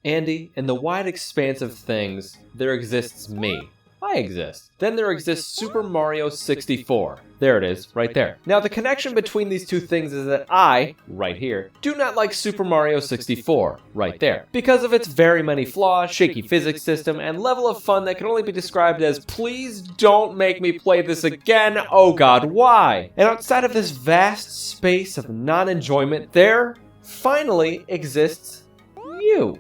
Andy, in the wide expanse of things, there exists me. I exist. Then there exists Super Mario 64. There it is, right there. Now the connection between these two things is that I, right here, do not like Super Mario 64, right there, because of its very many flaws, shaky physics system, and level of fun that can only be described as, please don't make me play this again, oh god, why? And outside of this vast space of non-enjoyment, there finally exists you.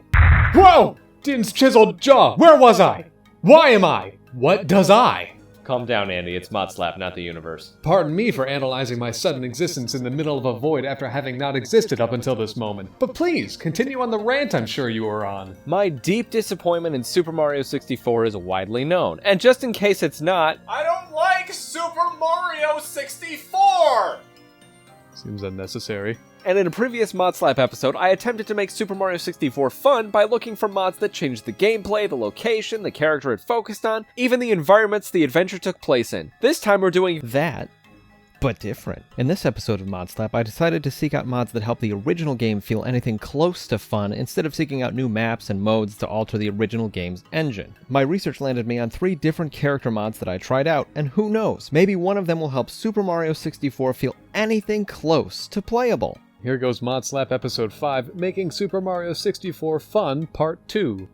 Whoa! Din's chiseled jaw, where was I? Why am I? What does I? Calm down, Andy, it's ModSlap, not the universe. Pardon me for analyzing my sudden existence in the middle of a void after having not existed up until this moment. But please, continue on the rant I'm sure you were on. My deep disappointment in Super Mario 64 is widely known, and just in case it's not, I don't like Super Mario 64! Seems unnecessary. And in a previous ModSlap episode, I attempted to make Super Mario 64 fun by looking for mods that changed the gameplay, the location, the character it focused on, even the environments the adventure took place in. This time we're doing that, but different. In this episode of ModSlap, I decided to seek out mods that help the original game feel anything close to fun, instead of seeking out new maps and modes to alter the original game's engine. My research landed me on 3 different character mods that I tried out, and who knows, maybe one of them will help Super Mario 64 feel anything close to playable. Here goes ModSlap Episode 5, Making Super Mario 64 Fun, Part 2.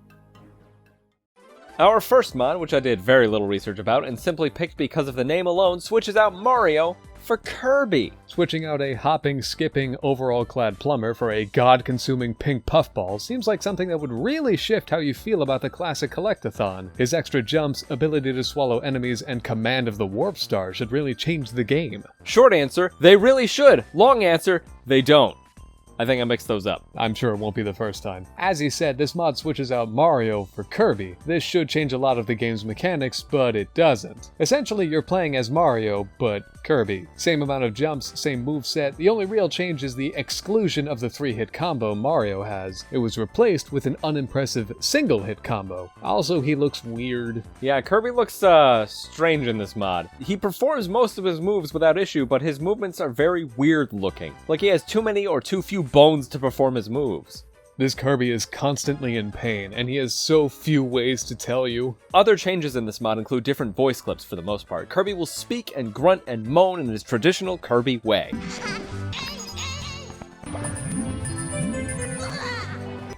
Our first mod, which I did very little research about and simply picked because of the name alone, switches out Mario for Kirby. Switching out a hopping, skipping, overall-clad plumber for a god-consuming pink puffball seems like something that would really shift how you feel about the classic Collectathon. His extra jumps, ability to swallow enemies, and command of the Warp Star should really change the game. Short answer, they really should. Long answer, they don't. I think I mixed those up. I'm sure it won't be the first time. As he said, this mod switches out Mario for Kirby. This should change a lot of the game's mechanics, but it doesn't. Essentially, you're playing as Mario, but Kirby. Same amount of jumps, same moveset. The only real change is the exclusion of the 3-hit combo Mario has. It was replaced with an unimpressive single-hit combo. Also, he looks weird. Yeah, Kirby looks strange in this mod. He performs most of his moves without issue, but his movements are very weird looking. Like he has too many or too few bones to perform his moves. This Kirby is constantly in pain, and he has so few ways to tell you. Other changes in this mod include different voice clips for the most part. Kirby will speak and grunt and moan in his traditional Kirby way,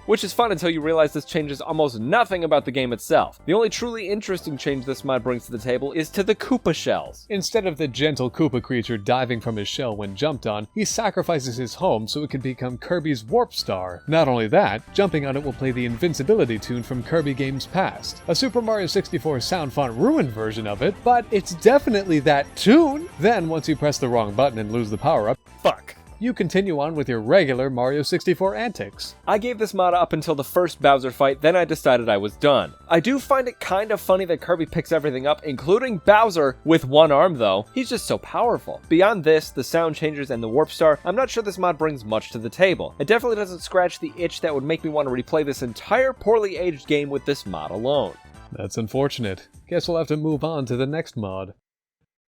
which is fun until you realize this changes almost nothing about the game itself. The only truly interesting change this mod brings to the table is to the Koopa shells. Instead of the gentle Koopa creature diving from his shell when jumped on, he sacrifices his home so it can become Kirby's Warp Star. Not only that, jumping on it will play the Invincibility tune from Kirby games past. A Super Mario 64 sound font ruined version of it, but it's definitely that tune! Then, once you press the wrong button and lose the power-up, Fuck. You continue on with your regular Mario 64 antics. I gave this mod up until the first Bowser fight, then I decided I was done. I do find it kind of funny that Kirby picks everything up, including Bowser, with one arm though. He's just so powerful. Beyond this, the sound changes and the Warp Star, I'm not sure this mod brings much to the table. It definitely doesn't scratch the itch that would make me want to replay this entire poorly aged game with this mod alone. That's unfortunate. Guess we'll have to move on to the next mod.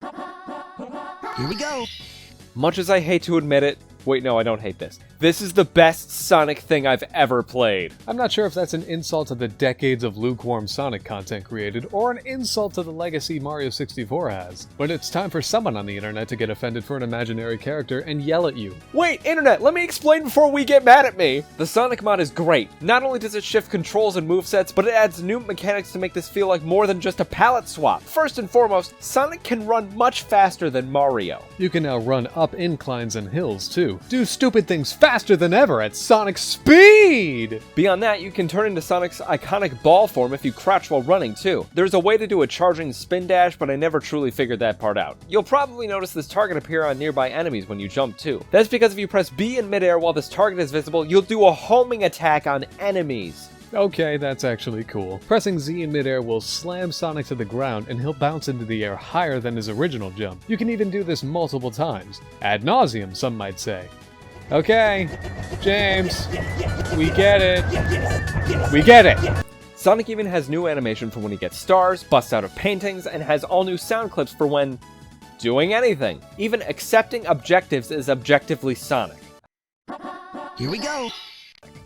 Here we go. Much as I hate to admit it, wait, no, I don't hate this. This is the best Sonic thing I've ever played. I'm not sure if that's an insult to the decades of lukewarm Sonic content created, or an insult to the legacy Mario 64 has. But it's time for someone on the internet to get offended for an imaginary character and yell at you. Wait, internet, let me explain before we get mad at me! The Sonic mod is great. Not only does it shift controls and movesets, but it adds new mechanics to make this feel like more than just a palette swap. First and foremost, Sonic can run much faster than Mario. You can now run up inclines and hills too. Do stupid things faster than ever at Sonic speed! Beyond that, you can turn into Sonic's iconic ball form if you crouch while running too. There's a way to do a charging spin dash, but I never truly figured that part out. You'll probably notice this target appear on nearby enemies when you jump too. That's because if you press B in midair while this target is visible, you'll do a homing attack on enemies. Okay, that's actually cool. Pressing Z in midair will slam Sonic to the ground and he'll bounce into the air higher than his original jump. You can even do this multiple times. Ad nauseum, some might say. Okay, James, we get it. We get it! Sonic even has new animation for when he gets stars, busts out of paintings, and has all new sound clips for when doing anything. Even accepting objectives is objectively Sonic. Here we go.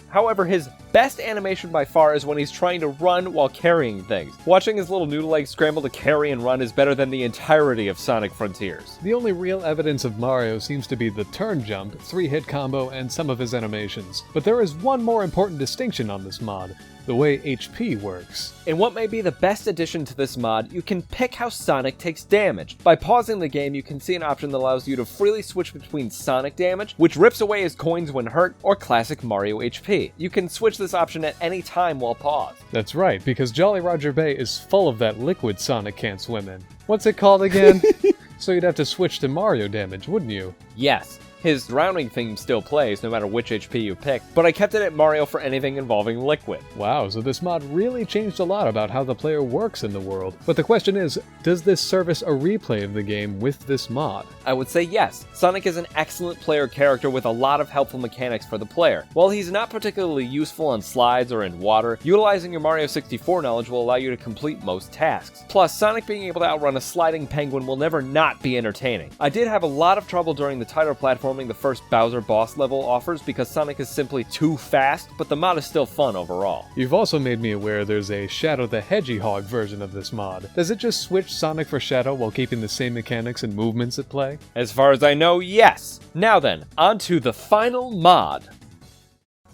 However, his best animation by far is when he's trying to run while carrying things. Watching his little noodle legs scramble to carry and run is better than the entirety of Sonic Frontiers. The only real evidence of Mario seems to be the turn jump, 3-hit combo, and some of his animations. But there is one more important distinction on this mod: the way HP works. In what may be the best addition to this mod, you can pick how Sonic takes damage. By pausing the game, you can see an option that allows you to freely switch between Sonic damage, which rips away his coins when hurt, or classic Mario HP. You can switch this option at any time while paused. That's right, because Jolly Roger Bay is full of that liquid Sonic can't swim in. What's it called again? So you'd have to switch to Mario damage, wouldn't you? Yes. His drowning theme still plays, no matter which HP you pick, but I kept it at Mario for anything involving liquid. Wow, so this mod really changed a lot about how the player works in the world. But the question is, does this service a replay of the game with this mod? I would say yes. Sonic is an excellent player character with a lot of helpful mechanics for the player. While he's not particularly useful on slides or in water, utilizing your Mario 64 knowledge will allow you to complete most tasks. Plus, Sonic being able to outrun a sliding penguin will never not be entertaining. I did have a lot of trouble during the tighter platforming the first Bowser boss level offers because Sonic is simply too fast, but the mod is still fun overall. You've also made me aware there's a Shadow the Hedgehog version of this mod. Does it just switch Sonic for Shadow while keeping the same mechanics and movements at play? As far as I know, yes. Now then, on to the final mod.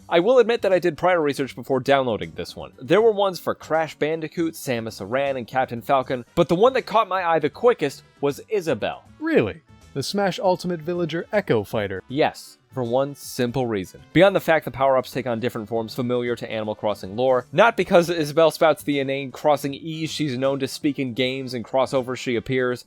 I will admit that I did prior research before downloading this one. There were ones for Crash Bandicoot, Samus Aran, and Captain Falcon, but the one that caught my eye the quickest was Isabelle. Really? The Smash Ultimate Villager Echo Fighter. Yes, for one simple reason. Beyond the fact the power-ups take on different forms familiar to Animal Crossing lore, not because Isabelle spouts the inane crossing E's she's known to speak in games and crossovers she appears.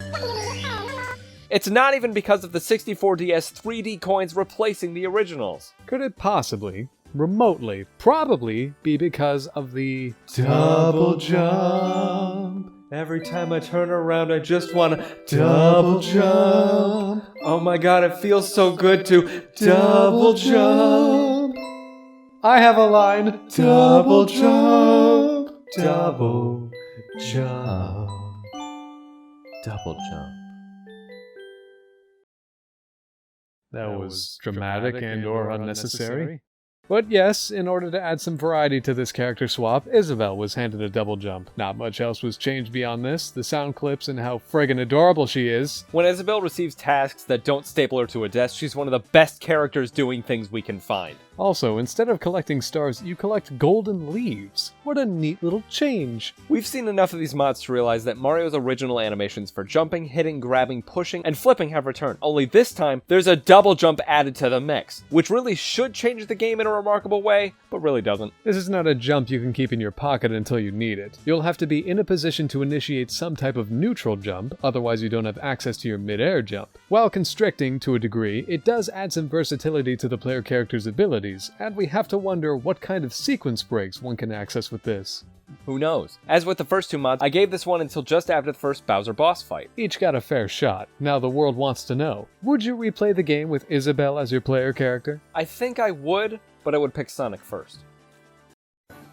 It's not even because of the 64DS 3D coins replacing the originals. Could it possibly, remotely, probably be because of the double jump? Every time I turn around, I just want to double jump. Oh my god, it feels so good to double jump. I have a line. Double jump. Double jump. Double jump. That was dramatic and/or unnecessary. But yes, in order to add some variety to this character swap, Isabelle was handed a double jump. Not much else was changed beyond this, the sound clips and how friggin' adorable she is. When Isabelle receives tasks that don't staple her to a desk, she's one of the best characters doing things we can find. Also, instead of collecting stars, you collect golden leaves. What a neat little change. We've seen enough of these mods to realize that Mario's original animations for jumping, hitting, grabbing, pushing, and flipping have returned. Only this time, there's a double jump added to the mix, which really should change the game in a remarkable way, but really doesn't. This is not a jump you can keep in your pocket until you need it. You'll have to be in a position to initiate some type of neutral jump, otherwise you don't have access to your mid-air jump. While constricting to a degree, it does add some versatility to the player character's abilities, and we have to wonder what kind of sequence breaks one can access with this. Who knows? As with the first two mods, I gave this one until just after the first Bowser boss fight. Each got a fair shot. Now the world wants to know, would you replay the game with Isabelle as your player character? I think I would, but I would pick Sonic first.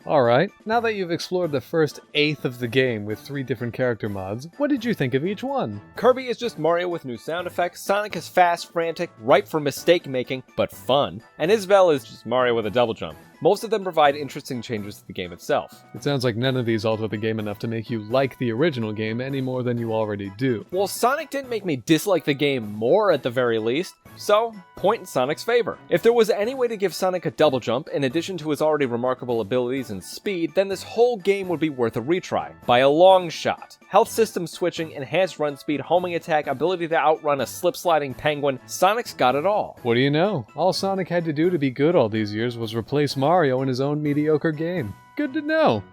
Alright, now that you've explored the first eighth of the game with 3 different character mods, what did you think of each one? Kirby is just Mario with new sound effects, Sonic is fast, frantic, ripe for mistake making, but fun, and Isabelle is just Mario with a double jump. Most of them provide interesting changes to the game itself. It sounds like none of these alter the game enough to make you like the original game any more than you already do. Well, Sonic didn't make me dislike the game more at the very least, so point in Sonic's favor. If there was any way to give Sonic a double jump, in addition to his already remarkable abilities and speed, then this whole game would be worth a retry, by a long shot. Health system switching, enhanced run speed, homing attack, ability to outrun a slip-sliding penguin, Sonic's got it all. What do you know? All Sonic had to do to be good all these years was replace Mario in his own mediocre game. Good to know.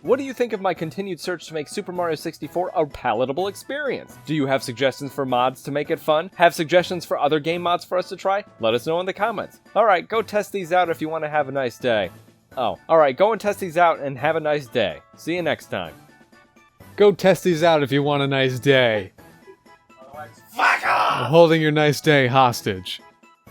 What do you think of my continued search to make Super Mario 64 a palatable experience? Do you have suggestions for mods to make it fun? Have suggestions for other game mods for us to try? Let us know in the comments. Alright, go test these out if you want to have a nice day. Oh, alright, go and test these out and have a nice day. See you next time. Go test these out if you want a nice day. Fuck off! I'm holding your nice day hostage.